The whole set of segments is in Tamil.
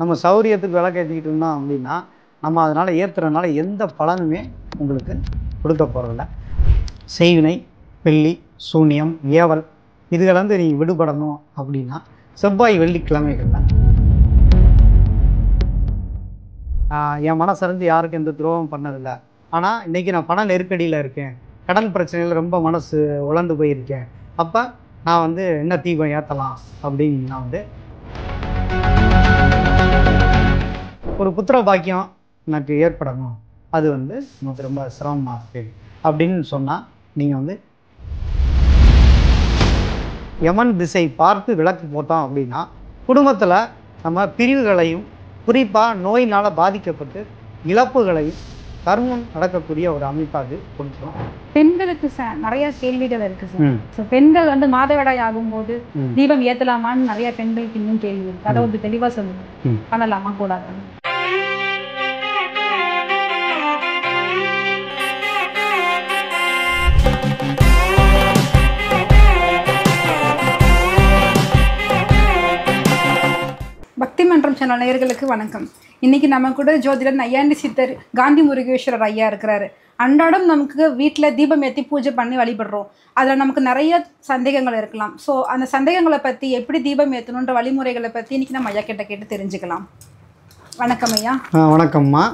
நம்ம சௌரியத்துக்கு விளக்கேற்றிக்கிட்டு இருந்தோம் அப்படின்னா நம்ம அதனால் ஏற்றுறதுனால எந்த பலனுமே உங்களுக்கு கொடுக்க போகிறதில்ல. செய்வினை, பில்லி, சூனியம், ஏவல் இதுலேருந்து நீங்கள் விடுபடணும் அப்படின்னா செவ்வாய் வெள்ளிக்கிழமைகளில் என் மனசிறந்து யாருக்கும் எந்த துரோகம் பண்ணதில்லை, ஆனால் இன்றைக்கி நான் பண நெருக்கடியில் இருக்கேன், கடன் பிரச்சனையில் ரொம்ப மனசு உழந்து போயிருக்கேன், அப்போ நான் என்ன தீபம் ஏற்றலாம் அப்படின்னு நான் ஒரு புத்திர பாக்கியம் எனக்கு ஏற்படணும், அது நமக்கு ரொம்ப சிரமமாக இருக்குது அப்படின்னு சொன்னால் நீங்கள் யமன் திசை பார்த்து விளக்கு போட்டோம் அப்படின்னா குடும்பத்தில் நம்ம பிரிவுகளையும் குறிப்பாக நோயினால் பாதிக்கப்பட்டு இழப்புகளையும் கர்மம் நடக்கக்கூடிய ஒரு அமைப்பாக அது கொடுத்துரும். பெண்களுக்கு நிறைய கேள்விகள் இருக்கு சார். ஸோ பெண்கள் மாதவிடாய் ஆகும்போது தீபம் ஏற்றலாமான்னு நிறைய பெண்களுக்கு இன்னும் கேள்வி இருக்கு. அதை தெளிவாக சொல்லுங்க, பண்ணலாமா கூடாது? பக்தி மன்றம் சேனல் நேயர்களுக்கு வணக்கம். இன்னைக்கு நம்ம கூட ஜோதிடர் நையாண்டி சித்தர் காந்தி முருகேஸ்வரர் ஐயா இருக்கிறாரு. அன்றாடம் நமக்கு வீட்டில் தீபம் ஏற்றி பூஜை பண்ணி வழிபடுறோம். அதில் நமக்கு நிறைய சந்தேகங்கள் இருக்கலாம். ஸோ அந்த சந்தேகங்களை பற்றி, எப்படி தீபம் ஏற்றணுன்ற வழிமுறைகளை பற்றி இன்னைக்கு நம்ம ஐயா கிட்ட கேட்டு தெரிஞ்சுக்கலாம். வணக்கம் ஐயா. வணக்கம்மா.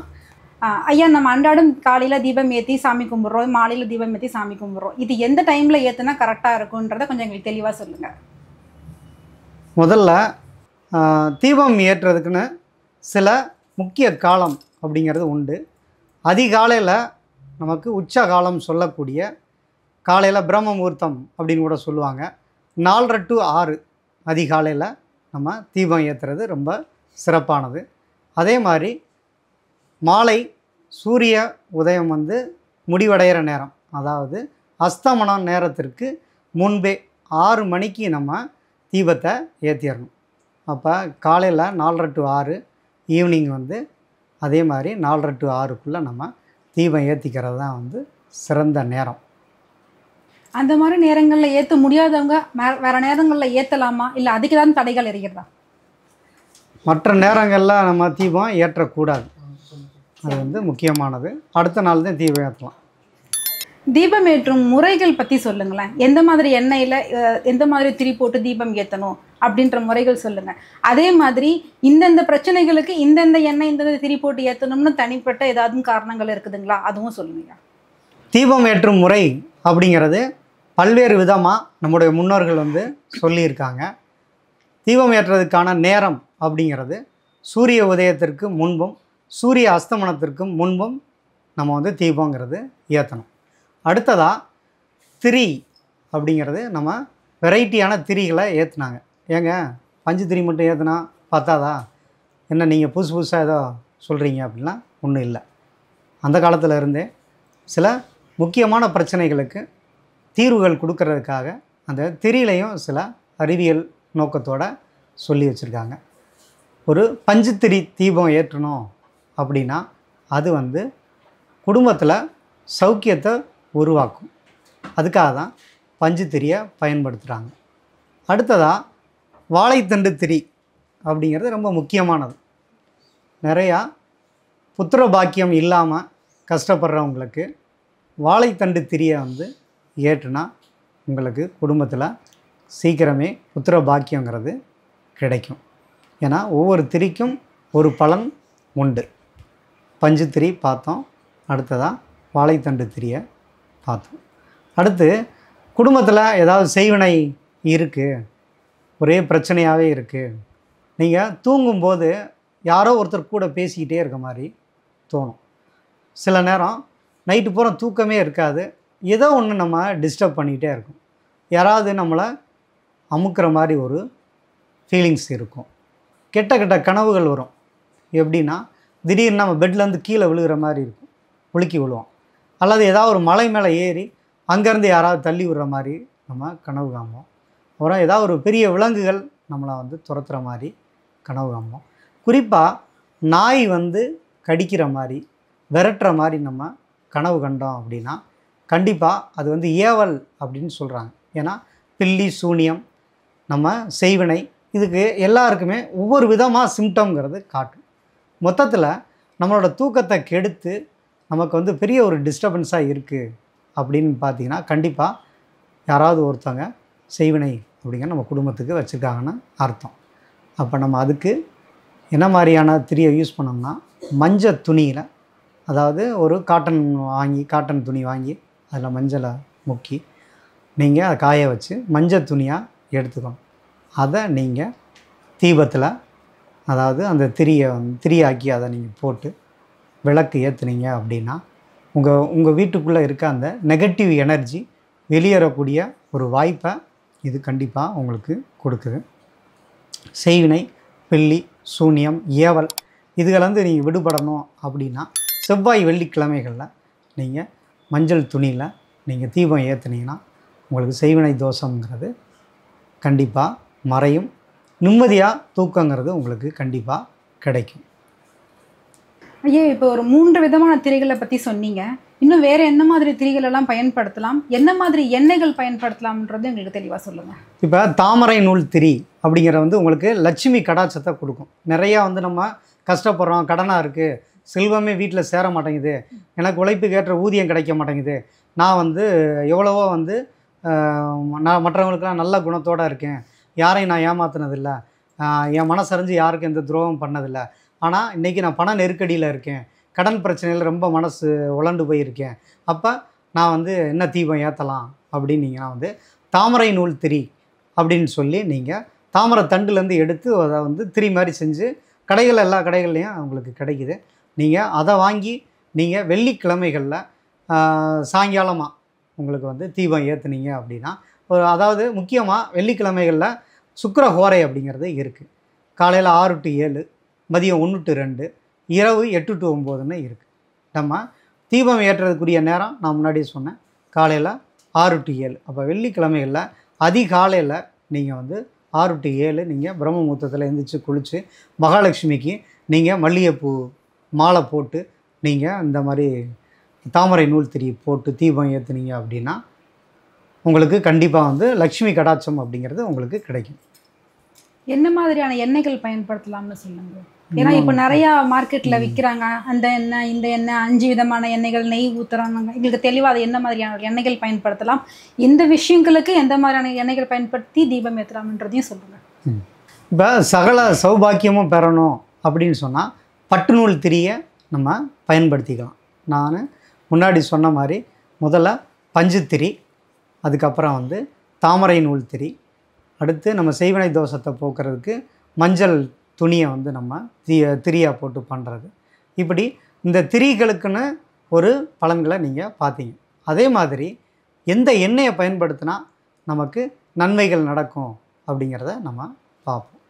ஐயா, நம்ம அன்றாடம் காலையில் தீபம் ஏற்றி சாமி கும்பிட்றோம், மாலையில் தீபம் ஏற்றி சாமி கும்பிட்றோம். இது எந்த டைமில் ஏற்றுனா கரெக்டாக இருக்குன்றதை கொஞ்சம் எங்களுக்கு தெளிவாக சொல்லுங்கள். முதல்ல தீபம் ஏற்றுறதுக்குன்னு சில முக்கிய காலம் அப்படிங்கிறது உண்டு. அதிகாலையில் நமக்கு உச்ச காலம் சொல்லக்கூடிய காலையில் பிரம்ம முகூர்த்தம் அப்படின்னு கூட சொல்லுவாங்க. 4:30 to 6 அதிகாலையில் நம்ம தீபம் ஏற்றுறது ரொம்ப சிறப்பானது. அதே மாதிரி மாலை சூரிய உதயம் முடிவடைகிற நேரம், அதாவது அஸ்தமனம் நேரத்திற்கு முன்பே 6 மணிக்கு நம்ம தீபத்தை ஏற்றிடணும். அப்போ காலையில் 4:30 to 6, ஈவினிங் அதே மாதிரி 4:30 to 6க்குள்ளே நம்ம தீபம் ஏற்றிக்கிறது தான் சிறந்த நேரம். அந்த மாதிரி நேரங்களில் ஏற்ற முடியாதவங்க வேறு நேரங்களில் ஏற்றலாமா, இல்லை அதுக்கு தான் தடைகள் இருக்கிறதா? மற்ற நேரங்களில் நம்ம தீபம் ஏற்றக்கூடாது, அது முக்கியமானது. அடுத்த நாள் தான் தீபம் ஏற்றலாம். தீபம் ஏற்றும் முறைகள் பற்றி சொல்லுங்களேன். எந்த மாதிரி எண்ணெயில் எந்த மாதிரி திரி போட்டு தீபம் ஏற்றணும் அப்படின்ற முறைகள் சொல்லுங்கள். அதே மாதிரி இந்தந்த பிரச்சனைகளுக்கு இந்தந்த எண்ணெய் இந்தந்த திரி போட்டு ஏற்றணும்னு தனிப்பட்ட ஏதாவது காரணங்கள் இருக்குதுங்களா, அதுவும் சொல்லுங்க. தீபம் ஏற்றும் முறை அப்படிங்கிறது பல்வேறு விதமாக நம்முடைய முன்னோர்கள் சொல்லியிருக்காங்க. தீபம் ஏற்றுறதுக்கான நேரம் அப்படிங்கிறது சூரிய உதயத்திற்கு முன்பும் சூரிய அஸ்தமனத்திற்கும் முன்பும் நம்ம தீபங்கிறது ஏற்றணும். அடுத்ததாக திரி அப்படிங்கிறது நம்ம வெரைட்டியான திரிகளை ஏற்றுனாங்க. ஏங்க பஞ்சு திரி மட்டும் ஏற்றுனா பத்தாதா, என்ன நீங்கள் புதுசு புதுசாக ஏதோ சொல்கிறீங்க அப்படின்லாம் ஒன்றும் இல்லை. அந்த காலத்தில் இருந்தே சில முக்கியமான பிரச்சனைகளுக்கு தீர்வுகள் கொடுக்கறதுக்காக அந்த திரியிலையும் சில அறிவியல் நோக்கத்தோடு சொல்லி வச்சுருக்காங்க. ஒரு பஞ்சு திரி தீபம் ஏற்றணும் அப்படின்னா அது குடும்பத்தில் சௌக்கியத்தை உருவாக்கும். அதுக்காக தான் பஞ்சு திரியை பயன்படுத்துகிறாங்க. அடுத்ததாக வாழைத்தண்டு திரி அப்படிங்கிறது ரொம்ப முக்கியமானது. நிறையா புத்திர பாக்கியம் இல்லாமல் கஷ்டப்படுறவங்களுக்கு வாழைத்தண்டு திரியை ஏற்றுனா உங்களுக்கு குடும்பத்தில் சீக்கிரமே புத்திர பாக்கியங்கிறது கிடைக்கும். ஏன்னா ஒவ்வொரு திரிக்கும் ஒரு பலன் உண்டு. பஞ்சு திரி பார்த்தோம், அடுத்ததாக வாழைத்தண்டு திரியை பார்த்தோம். அடுத்து குடும்பத்தில் ஏதாவது செய்வினை இருக்குது, ஒரே பிரச்சனையாகவே இருக்குது, நீங்கள் தூங்கும்போது யாரோ ஒருத்தர் கூட பேசிக்கிட்டே இருக்க மாதிரி தோணும். சில நேரம் நைட்டு பூரா தூக்கமே இருக்காது, ஏதோ ஒன்று நம்ம டிஸ்டர்ப் பண்ணிக்கிட்டே இருக்கும். யாராவது நம்மளை அமுக்கிற மாதிரி ஒரு ஃபீலிங்ஸ் இருக்கும். கெட்ட கெட்ட கனவுகள் வரும். எப்படின்னா திடீர்னு நம்ம பெட்லேருந்து கீழே விழுகிற மாதிரி இருக்கும், உலுக்கி விழுவோம். அல்லது ஏதாவது ஒரு மலை மேலே ஏறி அங்கேருந்து யாராவது தள்ளி விடுற மாதிரி நம்ம கனவு காம்போம். அப்புறம் ஏதாவது ஒரு பெரிய விலங்குகள் நம்மளை துரத்துகிற மாதிரி கனவு காம்போம். குறிப்பாக நாய் கடிக்கிற மாதிரி விரட்டுற மாதிரி நம்ம கனவு கண்டோம் அப்படின்னா கண்டிப்பாக அது ஏவல் அப்படின்னு சொல்கிறாங்க. ஏன்னா பில்லி சூனியம் நம்ம செய்வினை இதுக்கு எல்லாருக்குமே ஒவ்வொரு விதமாக சிம்டம்ங்கிறது காட்டும். மொத்தத்தில் நம்மளோட தூக்கத்தை கெடுத்து நமக்கு வந்து பெரிய ஒரு டிஸ்டர்பன்ஸாக இருக்குது அப்படின்னு பார்த்தீங்கன்னா, கண்டிப்பாக யாராவது ஒருத்தவங்க செய்வினை அப்படிங்கிற நம்ம குடும்பத்துக்கு வச்சுருக்காங்கன்னு அர்த்தம். அப்போ நம்ம அதுக்கு என்ன மாதிரியான திரியை யூஸ் பண்ணோம்னா, மஞ்சள் துணியில், அதாவது ஒரு காட்டன் துணி வாங்கி அதில் மஞ்சளை முக்கி நீங்கள் அதை காய வச்சு மஞ்சள் துணியாக எடுத்துக்கணும். அதை நீங்கள் தீபத்தில், அதாவது அந்த திரியாக்கி அதை நீங்கள் போட்டு விளக்கு ஏற்றுனீங்க அப்படின்னா உங்கள் வீட்டுக்குள்ளே இருக்க அந்த நெகட்டிவ் எனர்ஜி வெளியேறக்கூடிய ஒரு வாய்ப்பை இது கண்டிப்பாக உங்களுக்கு கொடுக்குது. செய்வினை, பில்லி, சூனியம், ஏவல் இதுகளேருந்து நீங்கள் விடுபடணும் அப்படின்னா செவ்வாய் வெள்ளிக்கிழமைகளில் நீங்கள் மஞ்சள் துணியில் நீங்கள் தீபம் ஏற்றுனீங்கன்னா உங்களுக்கு செய்வினை தோஷங்கிறது கண்டிப்பாக மறையும். நிம்மதியாக தூக்கங்கிறது உங்களுக்கு கண்டிப்பாக கிடைக்கும். ஐயா, இப்போ ஒரு 3 விதமான திரிகளை பற்றி சொன்னீங்க. இன்னும் வேறு எந்த மாதிரி திரிகளெல்லாம் பயன்படுத்தலாம், என்ன மாதிரி எண்ணெய்கள் பயன்படுத்தலாம்ன்றது எங்களுக்கு தெளிவாக சொல்லுங்கள். இப்போ தாமரை நூல் திரி அப்படிங்கிற வந்து உங்களுக்கு லட்சுமி கடாட்சத்தை கொடுக்கும். நிறையா வந்து நம்ம கஷ்டப்படுறோம், கடனாக இருக்குது, செல்வமே வீட்டில் சேர மாட்டேங்குது, எனக்கு உழைப்புக்கு ஏற்ற ஊதியம் கிடைக்க மாட்டேங்குது, நான் வந்து எவ்வளவோ வந்து நான் மற்றவங்களுக்கெல்லாம் நல்ல குணத்தோடு இருக்கேன், யாரையும் நான் ஏமாத்தினதில்லை, என் மனசறிஞ்சு யாருக்கும் எந்த துரோகம் பண்ணதில்லை, ஆனால் இன்றைக்கி நான் பண நெருக்கடியில் இருக்கேன், கடன் பிரச்சனையில் ரொம்ப மனசு உலண்டு போயிருக்கேன், அப்போ நான் வந்து என்ன தீபம் ஏற்றலாம் அப்படின்னீங்கன்னா வந்து தாமரை நூல் திரி அப்படின்னு சொல்லி நீங்கள் தாமரை தண்டுலேருந்து எடுத்து அதை வந்து திரி மாதிரி செஞ்சு எல்லா கடைகள்லையும் உங்களுக்கு கிடைக்குது. நீங்கள் அதை வாங்கி நீங்கள் வெள்ளிக்கிழமைகளில் சாயங்காலமாக உங்களுக்கு வந்து தீபம் ஏற்றுனீங்க அப்படின்னா அதாவது முக்கியமாக வெள்ளிக்கிழமைகளில் சுக்கிர ஹோரை அப்படிங்கிறது இருக்குது. காலையில் 6 to 7, மதியம் 1 to 2, இரவு 8 to 9ன்னு இருக்குது. நம்ம தீபம் ஏற்றுறதுக்குரிய நேரம் நான் முன்னாடியே சொன்னேன், காலையில் 6 to 7. அப்போ வெள்ளிக்கிழமைகளில் அதிகாலையில் நீங்கள் வந்து 6 to 7 நீங்கள் பிரம்ம முகூர்த்தத்தில் எழுந்திரிச்சு குளித்து மகாலட்சுமிக்கு நீங்கள் மல்லிகைப்பூ மாலை போட்டு நீங்கள் இந்த மாதிரி தாமரை நூல் திரி போட்டு தீபம் ஏற்றுனீங்க அப்படின்னா உங்களுக்கு கண்டிப்பாக வந்து லக்ஷ்மி கடாட்சம் அப்படிங்கிறது உங்களுக்கு கிடைக்கும். என்ன மாதிரியான எண்ணெய்கள் பயன்படுத்தலாம்னு சொல்லுங்க. ஏன்னா இப்போ நிறையா மார்க்கெட்டில் விற்கிறாங்க, அந்த எண்ணெய் இந்த எண்ணெய் 5 விதமான எண்ணெய்கள், நெய் ஊற்றுறாங்க. எங்களுக்கு தெளிவாக என்ன மாதிரியான எண்ணெய்கள் பயன்படுத்தலாம், இந்த விஷயங்களுக்கு எந்த மாதிரியான எண்ணெய்கள் பயன்படுத்தி தீபம் ஏற்றலாம்ன்றதையும் சொல்லுங்கள். இப்போ சகல சௌபாக்கியமும் பெறணும் அப்படின்னு சொன்னால் பட்டு நூல் திரியை நம்ம பயன்படுத்திக்கலாம். நான் முன்னாடி சொன்ன மாதிரி முதல்ல பஞ்சு திரி, அதுக்கப்புறம் வந்து தாமரை நூல் திரி, அடுத்து நம்ம செய்வினை தோஷத்தை போக்குறதுக்கு மஞ்சள் துணியை வந்து நம்ம திரியாக போட்டு பண்ணுறது. இப்படி இந்த திரிகளுக்குன்னு ஒரு பலன்களை நீங்கள் பார்த்தீங்க. அதே மாதிரி எந்த எண்ணெயை பயன்படுத்தினா நமக்கு நன்மைகள் நடக்கும் அப்படிங்கிறத நம்ம பார்ப்போம்.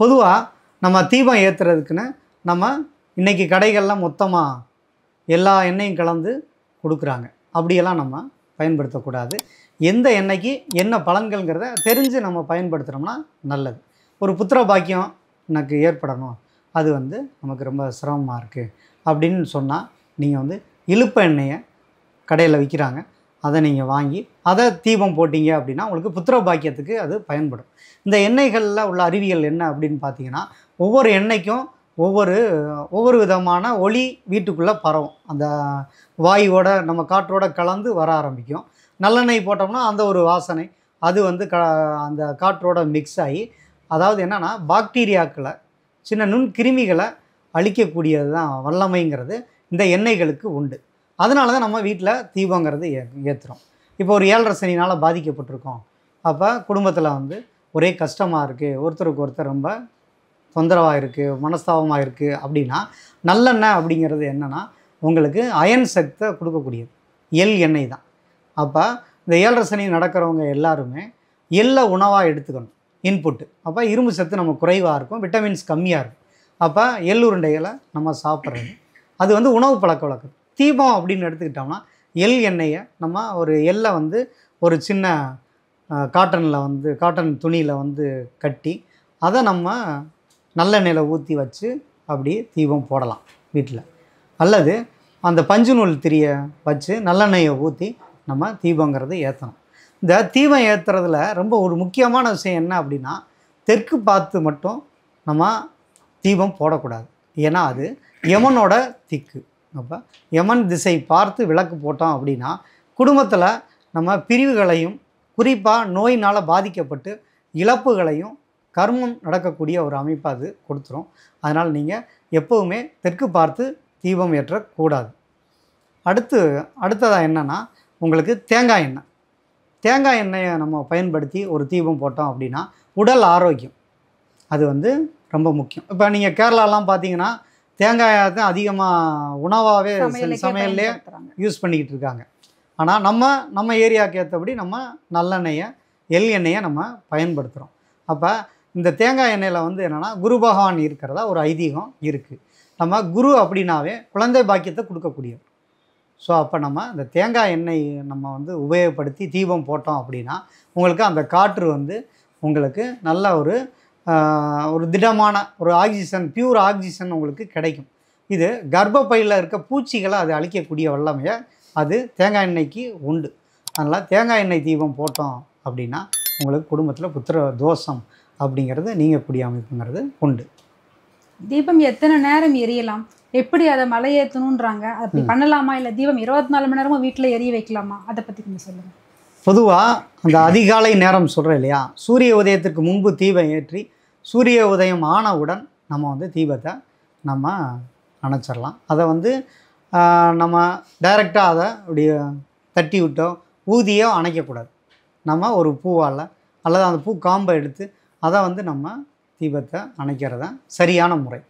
பொதுவாக நம்ம தீபம் ஏற்றுறதுக்குன்னு நம்ம இன்றைக்கி கடைகள்லாம் மொத்தமாக எல்லா எண்ணெயும் கலந்து கொடுக்குறாங்க. அப்படியெல்லாம் நம்ம பயன்படுத்தக்கூடாது. எந்த எண்ணெய்க்கு என்ன பலன்கள்ங்கிறத தெரிஞ்சு நம்ம பயன்படுத்துகிறோம்னா நல்லது. ஒரு புத்திர பாக்கியம் எனக்கு ஏற்படணும், அது வந்து நமக்கு ரொம்ப சிரமமாக இருக்குது அப்படின்னு சொன்னால் நீங்கள் வந்து இழுப்ப எண்ணெயை கடையில் விற்கிறாங்க, அதை நீங்கள் வாங்கி அதை தீபம் போட்டிங்க அப்படின்னா உங்களுக்கு புத்திர பாக்கியத்துக்கு அது பயன்படும். இந்த எண்ணெய்களில் உள்ள அறிவியல் என்ன அப்படின்னு பார்த்தீங்கன்னா, ஒவ்வொரு எண்ணெய்க்கும் ஒவ்வொரு விதமான ஒளி வீட்டுக்குள்ளே பரவும். அந்த வாயுவோட நம்ம காற்றோட கலந்து வர ஆரம்பிக்கும். நல்லெண்ணெய் போட்டோம்னா அந்த ஒரு வாசனை அது வந்து அந்த காற்றோட மிக்ஸ் ஆகி, அதாவது என்னென்னா பாக்டீரியாக்களை, சின்ன நுண்கிருமிகளை அழிக்கக்கூடியது தான் வல்லமைங்கிறது இந்த எண்ணெய்களுக்கு உண்டு. அதனால தான் நம்ம வீட்டில் தீபங்கிறது ஏற்றுறோம். இப்போ ஒரு 7.5 சனினால் பாதிக்கப்பட்டிருக்கோம், அப்போ குடும்பத்தில் வந்து ஒரே கஷ்டமாக இருக்குது, ஒருத்தருக்கு ஒருத்தர் ரொம்ப தொந்தரவாக இருக்குது, மனஸ்தாபமாக இருக்குது அப்படின்னா நல்லெண்ணெய் அப்படிங்கிறது என்னென்னா உங்களுக்கு அயன் சக்தியை கொடுக்கக்கூடியது எண்ணெய் தான். அப்போ இந்த 7.5 சனி நடக்கிறவங்க எல்லாருமே எள்ளை உணவாக எடுத்துக்கணும், இன்புட்டு. அப்போ இரும்பு சத்து நம்ம குறைவாக இருக்கும், விட்டமின்ஸ் கம்மியாக இருக்கும். அப்போ எள்ளுருண்டைகளை நம்ம சாப்பிட்றது அது வந்து உணவு பழக்க வழக்கம். தீபம் அப்படின்னு எடுத்துக்கிட்டோம்னா எண்ணெயை நம்ம ஒரு எள்ளை வந்து ஒரு சின்ன காட்டன் துணியில் வந்து கட்டி அதை நம்ம நல்லெண்ணெயில் ஊற்றி வச்சு அப்படி தீபம் போடலாம் வீட்டில். அல்லது அந்த பஞ்சு நூல் திரியை வச்சு நல்லெண்ணெயை ஊற்றி நம்ம தீபங்கிறது ஏற்றணும். இந்த தீபம் ஏற்றுறதுல ரொம்ப ஒரு முக்கியமான விஷயம் என்ன அப்படின்னா, தெற்கு பார்த்து மட்டும் நம்ம தீபம் போடக்கூடாது. ஏன்னா அது யமனோட திக்கு. அப்போ யமன் திசை பார்த்து விளக்கு போட்டோம் அப்படின்னா குடும்பத்தில் நம்ம பிரிவுகளையும் குறிப்பாக நோயினால் பாதிக்கப்பட்டு இழப்புகளையும் கர்மம் நடக்கக்கூடிய ஒரு அமைப்பு அது கொடுத்துரும். அதனால் நீங்கள் எப்போவுமே தெற்கு பார்த்து தீபம் ஏற்றக்கூடாது. அடுத்ததாக என்னென்னா உங்களுக்கு தேங்காய் எண்ணெயை நம்ம பயன்படுத்தி ஒரு தீபம் போட்டோம் அப்படின்னா உடல் ஆரோக்கியம் அது வந்து ரொம்ப முக்கியம். இப்போ நீங்கள் கேரளாலாம் பார்த்தீங்கன்னா தேங்காயை தான் அதிகமாக உணவாகவே சமையல்லே யூஸ் பண்ணிக்கிட்டு இருக்காங்க. ஆனால் நம்ம ஏரியாவுக்கு ஏற்றபடி நம்ம நல்லெண்ணெயை எண்ணெயை நம்ம பயன்படுத்துகிறோம். அப்போ இந்த தேங்காய் எண்ணெயில் வந்து என்னென்னா குரு பகவான் இருக்கிறதா ஒரு ஐதீகம் இருக்குது. நம்ம குரு அப்படின்னாவே குழந்தை பாக்கியத்தை கொடுக்கக்கூடியவர். ஸோ அப்போ நம்ம இந்த தேங்காய் எண்ணெய் நம்ம வந்து உபயோகப்படுத்தி தீபம் போட்டோம் அப்படின்னா உங்களுக்கு அந்த காற்று வந்து உங்களுக்கு நல்ல ஒரு திடமான ஒரு ஆக்சிஜன், பியூர் ஆக்சிஜன் உங்களுக்கு கிடைக்கும். இது கர்ப்பப்பையில் இருக்க பூச்சிகளை அது அழிக்கக்கூடிய வல்லமையை அது தேங்காய் எண்ணெய்க்கு உண்டு. அதனால் தேங்காய் எண்ணெய் தீபம் போட்டோம் அப்படின்னா உங்களுக்கு குடும்பத்தில் புத்திர தோஷம் அப்படிங்கிறது நீங்கக்கூடிய அமைப்புங்கிறது உண்டு. தீபம் எத்தனை நேரம் எரியலாம், எப்படி அதை மலை ஏற்றணுன்றாங்க, அப்படி பண்ணலாமா, இல்லை தீபம் 24 மணி நேரமும் வீட்டில் எரிய வைக்கலாமா, அதை பற்றி கொஞ்சம் சொல்லுங்கள். பொதுவாக அந்த அதிகாலை நேரம் சொல்கிறேன் இல்லையா, சூரிய உதயத்துக்கு முன்பு தீபம் ஏற்றி சூரிய உதயம் ஆனவுடன் நம்ம வந்து தீபத்தை நம்ம அணைச்சிடலாம். அதை வந்து நம்ம டைரெக்டாக அதை அப்படியே தட்டி விட்டோ ஊதியோ அணைக்கக்கூடாது. நம்ம ஒரு பூவால் அல்லது அந்த பூ காம்பை எடுத்து அதை வந்து நம்ம தீபத்தை அணைக்கிறது சரியான முறை.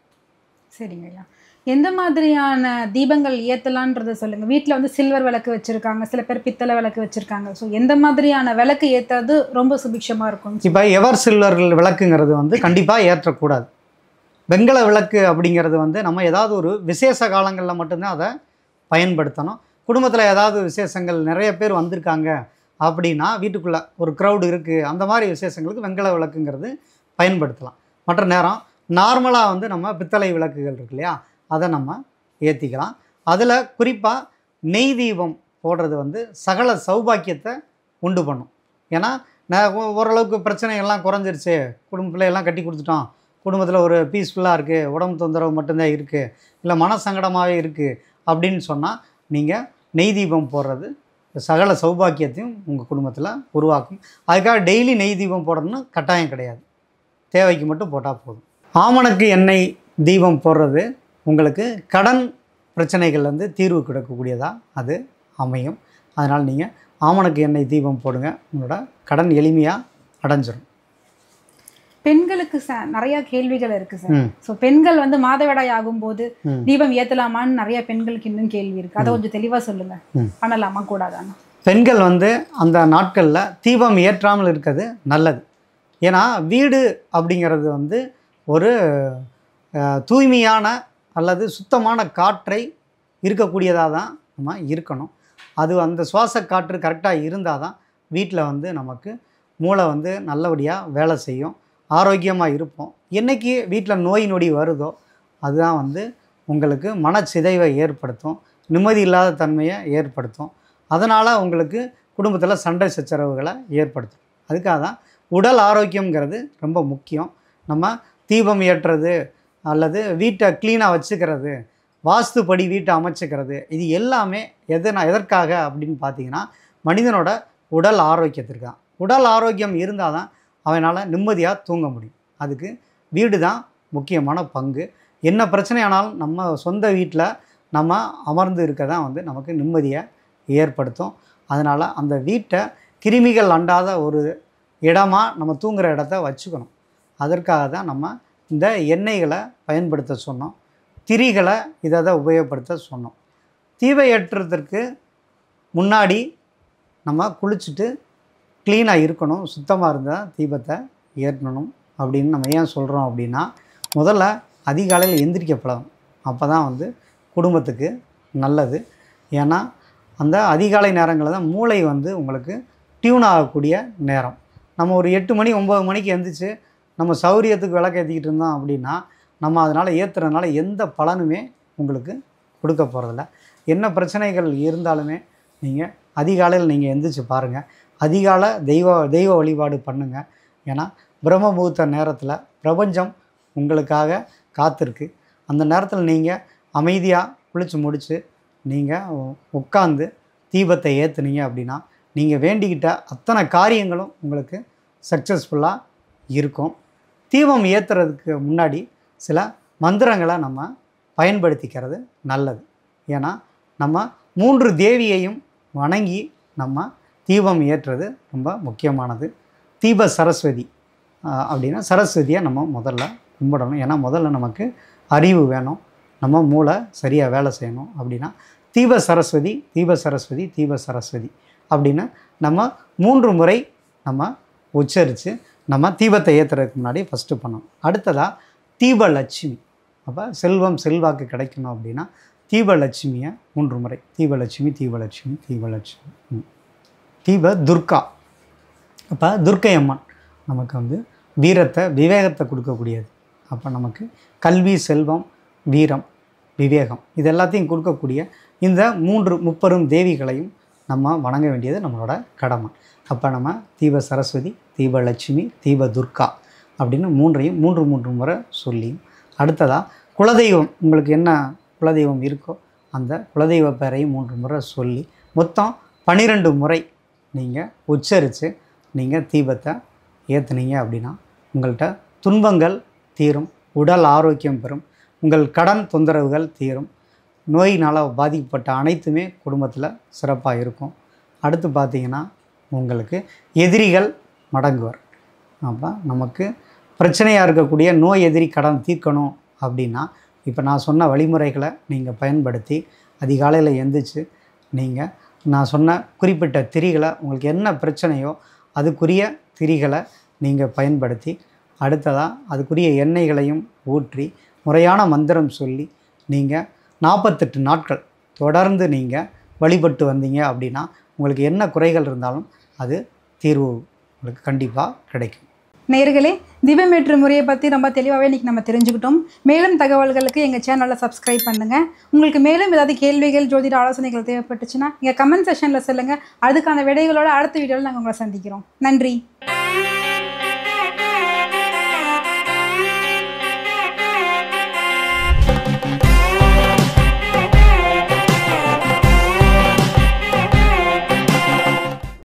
சரிங்க ஐயா. எந்த மாதிரியான தீபங்கள் ஏற்றலான்றதை சொல்லுங்கள். வீட்டில் வந்து சில்வர் விளக்கு வச்சுருக்காங்க, சில பேர் பித்தளை விளக்கு வச்சுருக்காங்க. ஸோ எந்த மாதிரியான விளக்கு ஏற்றது ரொம்ப சுபிக்ஷமாக இருக்கும்? இப்போ எவர் சில்வர் விளக்குங்கிறது வந்து கண்டிப்பாக ஏற்றக்கூடாது. வெண்கல விளக்கு அப்படிங்கிறது வந்து நம்ம ஏதாவது ஒரு விசேஷ காலங்களில் மட்டும்தான் அதை பயன்படுத்தணும். குடும்பத்தில் ஏதாவது விசேஷங்கள் நிறைய பேர் வந்திருக்காங்க அப்படின்னா வீட்டுக்குள்ளே ஒரு க்ரௌடு இருக்குது, அந்த மாதிரி விசேஷங்களுக்கு வெண்கல விளக்குங்கிறது பயன்படுத்தலாம். மற்ற நேரம் நார்மலாக வந்து நம்ம பித்தளை விளக்குகள் இருக்கு இல்லையா, அதை நம்ம ஏற்றிக்கலாம். அதில் குறிப்பாக நெய் தீபம் போடுறது வந்து சகல சௌபாக்கியத்தை உண்டு பண்ணும். ஏன்னா ஓரளவுக்கு பிரச்சனைகள்லாம் குறைஞ்சிருச்சு, குடும்பத்தில் எல்லாம் கட்டி கொடுத்துட்டோம், குடும்பத்தில் ஒரு பீஸ்ஃபுல்லாக இருக்குது, உடம்பு தொந்தரவு மட்டும்தான் இருக்குது, இல்லை மனசங்கடமாகவே இருக்குது அப்படின்னு சொன்னால் நீங்கள் நெய் தீபம் போடுறது சகல சௌபாக்கியத்தையும் உங்கள் குடும்பத்தில் உருவாக்கும். அதுக்காக டெய்லி நெய் தீபம் போடணும்னு கட்டாயம் கிடையாது, தேவைக்கு மட்டும் போட்டால் போதும். ஆமணக்கு எண்ணெய் தீபம் போடுறது உங்களுக்கு கடன் பிரச்சனைகள் வந்து தீர்வு கிடைக்கக்கூடியதாக அது அமையும். அதனால் நீங்கள் ஆமணக்கு எண்ணெய் தீபம் போடுங்க, உங்களோட கடன் எளிமையாக அடைஞ்சிடும். பெண்களுக்கு நிறைய கேள்விகள் இருக்குது சார். ஸோ பெண்கள் வந்து மாதவிடாய் ஆகும்போது தீபம் ஏற்றலாமான்னு நிறைய பெண்களுக்கு இன்னும் கேள்வி இருக்குது. அதை கொஞ்சம் தெளிவாக சொல்லுங்கள். பண்ணலாமா கூடாதான்னு? பெண்கள் வந்து அந்த நாட்களில் தீபம் ஏற்றாமல் இருக்கிறது நல்லது. ஏன்னா வீடு அப்படிங்கிறது வந்து ஒரு தூய்மையான அல்லது சுத்தமான காற்றை இருக்கக்கூடியதாக தான் நம்ம இருக்கணும். அது அந்த சுவாச காற்று கரெக்டாக இருந்தால் தான் வீட்டில் வந்து நமக்கு மூளை வந்து நல்லபடியாக வேலை செய்யும், ஆரோக்கியமாக இருப்போம். என்றைக்கு வீட்டில் நோய் நொடி வருதோ அதுதான் வந்து உங்களுக்கு மனச்சிதைவை ஏற்படுத்தும், நிம்மதி இல்லாத தன்மையை ஏற்படுத்தும். அதனால் உங்களுக்கு குடும்பத்தில் சண்டை சச்சரவுகளை ஏற்படுத்தும். அதுக்காக தான் உடல் ஆரோக்கியங்கிறது ரொம்ப முக்கியம். நம்ம தீபம் ஏற்றுறது அல்லது வீட்டை க்ளீனாக வச்சுக்கிறது, வாஸ்துப்படி வீட்டை அமைச்சிக்கிறது, இது எல்லாமே எதற்காக அப்படின்னு பார்த்தீங்கன்னா மனிதனோட உடல் ஆரோக்கியத்திற்காக. உடல் ஆரோக்கியம் இருந்தால் தான் அவனால் நிம்மதியாக தூங்க முடியும். அதுக்கு வீடு தான் முக்கியமான பங்கு. என்ன பிரச்சனையானாலும் நம்ம சொந்த வீட்டில் நம்ம அமர்ந்து இருக்க தான் வந்து நமக்கு நிம்மதியை ஏற்படுத்தும். அதனால் அந்த வீட்டை கிருமிகள் அண்டாத ஒரு இடமா நம்ம தூங்குகிற இடத்த வச்சுக்கணும். அதற்காக தான் நம்ம இந்த எண்ணெய்களை பயன்படுத்த சொன்னோம், திரிகளை இதை தான் உபயோகப்படுத்த சொன்னோம். தீபம் ஏற்றுறதுக்கு முன்னாடி நம்ம குளிச்சுட்டு க்ளீனாக இருக்கணும், சுத்தமாக இருந்தால் தீபத்தை ஏற்றணும் அப்படின்னு நம்ம ஏன் சொல்கிறோம் அப்படின்னா, முதல்ல அதிகாலையில் எந்திரிக்க பழகும். அப்போ தான் வந்து குடும்பத்துக்கு நல்லது. ஏன்னா அந்த அதிகாலை நேரங்களில் தான் மூளை வந்து உங்களுக்கு டியூன் ஆகக்கூடிய நேரம். நம்ம ஒரு 8 மணி 9 மணிக்கு எழுந்திரிச்சு நம்ம சௌரியத்துக்கு விளக்கு ஏற்றிக்கிட்டு இருந்தோம் அப்படின்னா நம்ம அதனால் ஏற்றுறதுனால எந்த பலனுமே உங்களுக்கு கொடுக்க போகிறதில்ல. என்ன பிரச்சனைகள் இருந்தாலுமே நீங்கள் அதிகாலையில் நீங்கள் எந்திரிச்சு பாருங்கள், அதிகாலை தெய்வ வழிபாடு பண்ணுங்கள். ஏன்னா பிரம்ம முகூர்த்த நேரத்தில் பிரபஞ்சம் உங்களுக்காக காத்திருக்கு. அந்த நேரத்தில் நீங்கள் அமைதியாக குளித்து முடித்து நீங்கள் உட்காந்து தீபத்தை ஏற்றுனீங்க அப்படின்னா நீங்கள் வேண்டிக்கிட்ட அத்தனை காரியங்களும் உங்களுக்கு சக்ஸஸ்ஃபுல்லாக இருக்கும். தீபம் ஏற்றுறதுக்கு முன்னாடி சில மந்திரங்களை நம்ம பயன்படுத்திக்கிறது நல்லது. ஏன்னா நம்ம 3 தேவியையும் வணங்கி நம்ம தீபம் ஏற்றுறது ரொம்ப முக்கியமானது. தீப சரஸ்வதி அப்படின்னா சரஸ்வதியை நம்ம முதல்ல கும்பிடணும். ஏன்னா முதல்ல நமக்கு அறிவு வேணும், நம்ம மூளை சரியாக வேலை செய்யணும். அப்படின்னா தீப சரஸ்வதி தீப சரஸ்வதி தீப சரஸ்வதி அப்படின்னு நம்ம 3 முறை நம்ம உச்சரித்து நம்ம தீபத்தை ஏற்றுறதுக்கு முன்னாடி ஃபஸ்ட்டு பண்ணணும். அடுத்ததாக தீபலட்சுமி. அப்போ செல்வம் செல்வாக்கு கிடைக்கணும் அப்படின்னா தீபலட்சுமியை 3 முறை தீபலட்சுமி தீபலட்சுமி தீபலட்சுமி. தீப துர்கா. அப்போ துர்க்கை அம்மன் நமக்கு வந்து வீரத்தை விவேகத்தை கொடுக்கக்கூடியது. அப்போ நமக்கு கல்வி செல்வம் வீரம் விவேகம் இது எல்லாத்தையும் கொடுக்கக்கூடிய இந்த 3 முப்பெரும் தேவிகளையும் நம்ம வணங்க வேண்டியது நம்மளோட கடமை. அப்போ நம்ம தீப சரஸ்வதி தீபலட்சுமி தீப துர்கா அப்படின்னு 3ஐயும் 3 முறை சொல்லி, அடுத்ததாக குலதெய்வம் உங்களுக்கு என்ன குலதெய்வம் இருக்கோ அந்த குலதெய்வ பேரையும் 3 முறை சொல்லி மொத்தம் 12 முறை நீங்கள் உச்சரித்து நீங்கள் தீபத்தை ஏற்றுனீங்க அப்படின்னா உங்கள்கிட்ட துன்பங்கள் தீரும், உடல் ஆரோக்கியம் பெறும், உங்கள் கடன் தொந்தரவுகள் தீரும், நோயினால் பாதிக்கப்பட்ட அனைத்துமே குடும்பத்தில் சிறப்பாக இருக்கும். அடுத்து பார்த்திங்கன்னா உங்களுக்கு எதிரிகள் மடங்குவர். அப்போ நமக்கு பிரச்சனையாக இருக்கக்கூடிய நோய் எதிரி கடன் தீர்க்கணும் அப்படின்னா இப்போ நான் சொன்ன வழிமுறைகளை நீங்கள் பயன்படுத்தி அதிகாலையில் எந்திரிச்சு நீங்கள் நான் சொன்ன குறிப்பிட்ட திரிகளை உங்களுக்கு என்ன பிரச்சனையோ அதுக்குரிய திரிகளை நீங்கள் பயன்படுத்தி அடுத்ததாக அதுக்குரிய எண்ணெய்களையும் ஊற்றி முறையான மந்திரம் சொல்லி நீங்கள் 48 நாட்கள் தொடர்ந்து நீங்கள் வழிபட்டு வந்தீங்க அப்படின்னா உங்களுக்கு என்ன குறைகள் இருந்தாலும் அது தீர்வு உங்களுக்கு கண்டிப்பாக கிடைக்கும். நேயர்களே, தீபமேற்று முறையை பற்றி ரொம்ப தெளிவாகவே இன்றைக்கி நம்ம தெரிஞ்சுக்கிட்டோம். மேலும் தகவல்களுக்கு எங்கள் சேனலை சப்ஸ்கிரைப் பண்ணுங்கள். உங்களுக்கு மேலும் ஏதாவது கேள்விகள் ஜோதிட ஆலோசனைகள் தேவைப்பட்டுச்சுன்னா எங்கள் கமெண்ட் செக்ஷனில் சொல்லுங்கள். அதுக்கான விடைகளோட அடுத்த வீடியோவில் நாங்கள் உங்களை சந்திக்கிறோம். நன்றி.